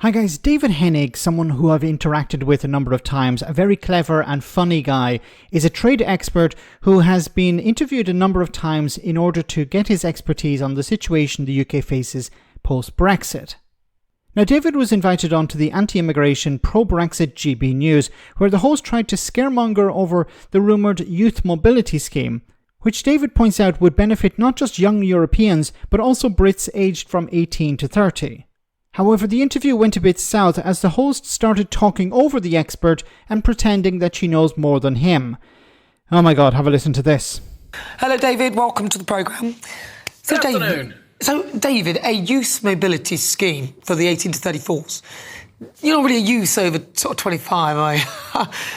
Hi guys, David Henig, someone who I've interacted with a number of times, a very clever and funny guy, is a trade expert who has been interviewed a number of times in order to get his expertise on the situation the UK faces post-Brexit. Now, David was invited onto the anti-immigration pro-Brexit GB News, where the host tried to scaremonger over the rumoured youth mobility scheme, which David points out would benefit not just young Europeans, but also Brits aged from 18 to 30. However, the interview went a bit south as the host started talking over the expert and pretending that she knows more than him. Oh my god, have a listen to this. Hello David, welcome to the programme. Good afternoon. David, a youth mobility scheme for the 18 to 34s. You're not really a youth over sort of 25, are you?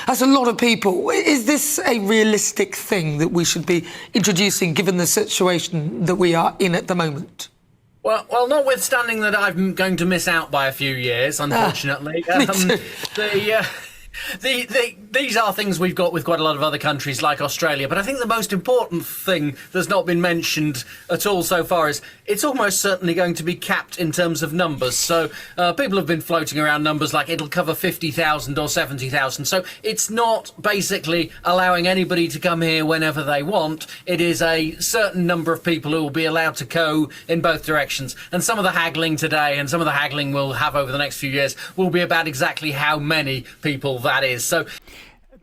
That's a lot of people. Is this a realistic thing that we should be introducing given the situation that we are in at the moment? Well, notwithstanding that I'm going to miss out by a few years, unfortunately. Me too. These are things we've got with quite a lot of other countries like Australia, but I think the most important thing that's not been mentioned at all so far is it's almost certainly going to be capped in terms of numbers. So people have been floating around numbers like it'll cover 50,000 or 70,000. So it's not basically allowing anybody to come here whenever they want. It is a certain number of people who will be allowed to go in both directions. And some of the haggling today and some of the haggling we'll have over the next few years will be about exactly how many people that is. So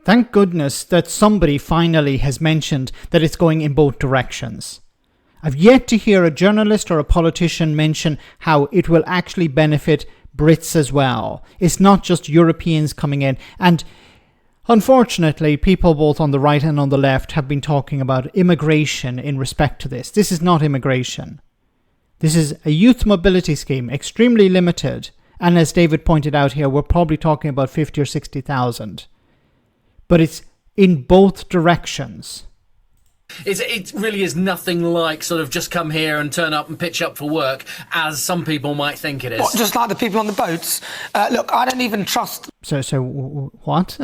thank goodness that somebody finally has mentioned that it's going in both directions. I've yet to hear a journalist or a politician mention how it will actually benefit Brits as well. It's not just Europeans coming in. And unfortunately, people both on the right and on the left have been talking about immigration in respect to this. This is not immigration. This is a youth mobility scheme, extremely limited. And as David pointed out here, we're probably talking about 50 or 60,000. But it's in both directions. It really is nothing like sort of just come here and turn up and pitch up for work, as some people might think it is. What, just like the people on the boats? Look, I don't even trust... So what?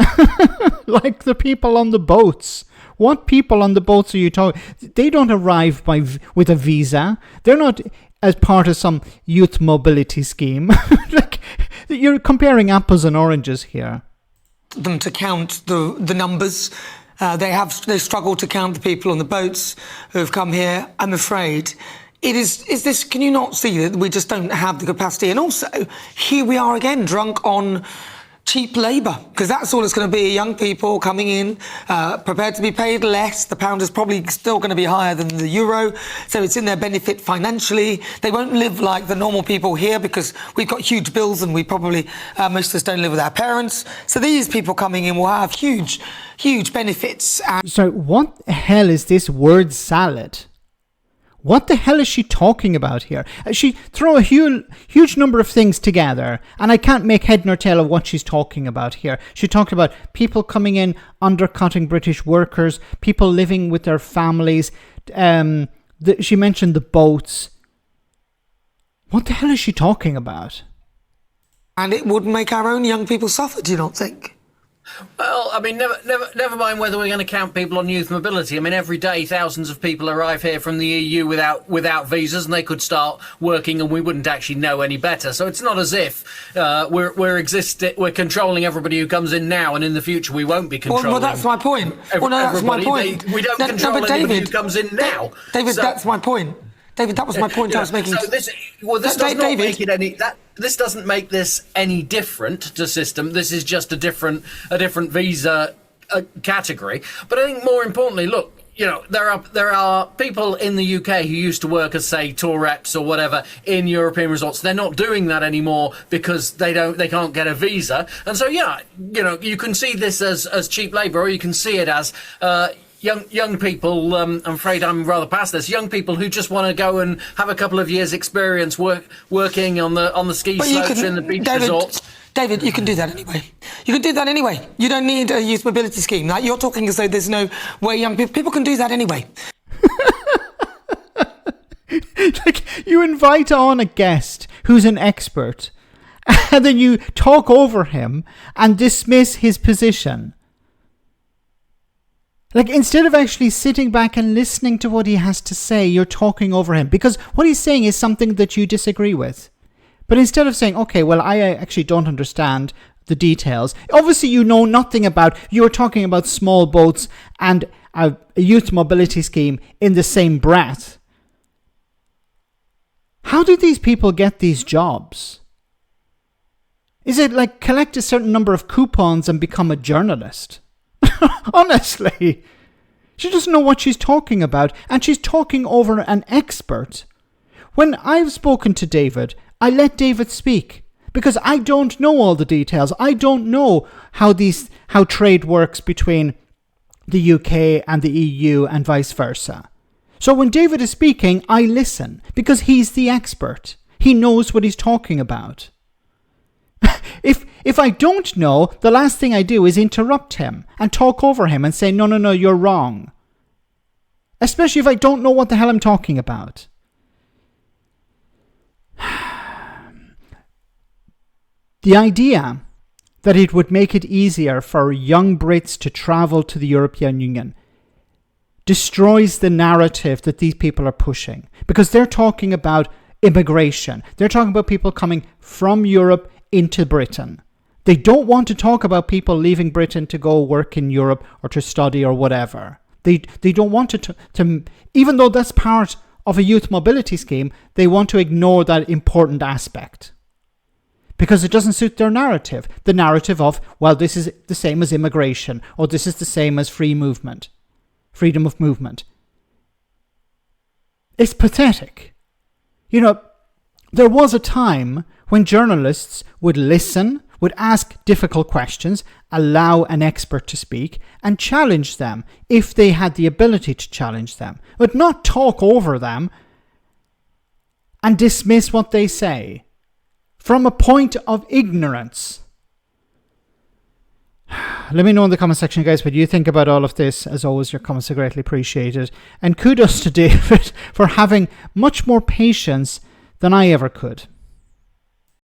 Like the people on the boats? What people on the boats are you talking? They don't arrive with a visa. They're not as part of some youth mobility scheme. Like, you're comparing apples and oranges here. Them to count the numbers. They struggle to count the people on the boats who have come here. I'm afraid is this. Can you not see that we just don't have the capacity? And also, here we are again, drunk on cheap labour, because that's all it's going to be. Young people coming in, prepared to be paid less. The pound is probably still going to be higher than the euro, so it's in their benefit financially. They won't live like the normal people here because we've got huge bills and we probably, most of us don't live with our parents. So these people coming in will have huge benefits. So what the hell is this word salad? What the hell is she talking about here? She throw a huge number of things together, and I can't make head nor tail of what she's talking about here. She talked about people coming in, undercutting British workers, people living with their families. She mentioned the boats. What the hell is she talking about? And it would make our own young people suffer, do you not think? Well, I mean, never mind whether we're going to count people on youth mobility. I mean, every day thousands of people arrive here from the EU without visas, and they could start working, and we wouldn't actually know any better. So it's not as if we're controlling everybody who comes in now, and in the future we won't be controlling. Well, that's my point. That's my point. We don't control anybody who comes in now. David, that's my point. David, that was my point I was making. So this doesn't make this any different to system. This is just a different visa category. But I think more importantly, look, there are people in the UK who used to work as, say, tour reps or whatever in European resorts. They're not doing that anymore because they can't get a visa. And so you can see this as cheap labour, or you can see it as young people, I'm afraid I'm rather past this, young people who just want to go and have a couple of years experience working on the ski slopes in the beach resorts. David, you can do that anyway. You don't need a youth mobility scheme. Like, you're talking as though there's no way young people can do that anyway. Like, you invite on a guest who's an expert, and then you talk over him and dismiss his position. Like, instead of actually sitting back and listening to what he has to say, you're talking over him. Because what he's saying is something that you disagree with. But instead of saying, okay, well, I actually don't understand the details. Obviously, you know nothing about, you're talking about small boats and a youth mobility scheme in the same breath. How do these people get these jobs? Is it like collect a certain number of coupons and become a journalist? Honestly, she doesn't know what she's talking about, and she's talking over an expert. When I've spoken to David, I let David speak because I don't know all the details. I don't know how trade works between the UK and the EU and vice versa. So when David is speaking, I listen because he's the expert. He knows what he's talking about. If I don't know, the last thing I do is interrupt him and talk over him and say, no, you're wrong. Especially if I don't know what the hell I'm talking about. The idea that it would make it easier for young Brits to travel to the European Union destroys the narrative that these people are pushing. Because they're talking about immigration. They're talking about people coming from Europe into Britain. They don't want to talk about people leaving Britain to go work in Europe or to study or whatever. They don't want to even though that's part of a youth mobility scheme, they want to ignore that important aspect. Because it doesn't suit their narrative. The narrative of, well, this is the same as immigration, or this is the same as free movement, freedom of movement. It's pathetic. You know, there was a time when journalists would listen, would ask difficult questions, allow an expert to speak, and challenge them if they had the ability to challenge them, but not talk over them and dismiss what they say from a point of ignorance. Let me know in the comment section, guys, what you think about all of this. As always, your comments are greatly appreciated. And kudos to David for having much more patience than I ever could.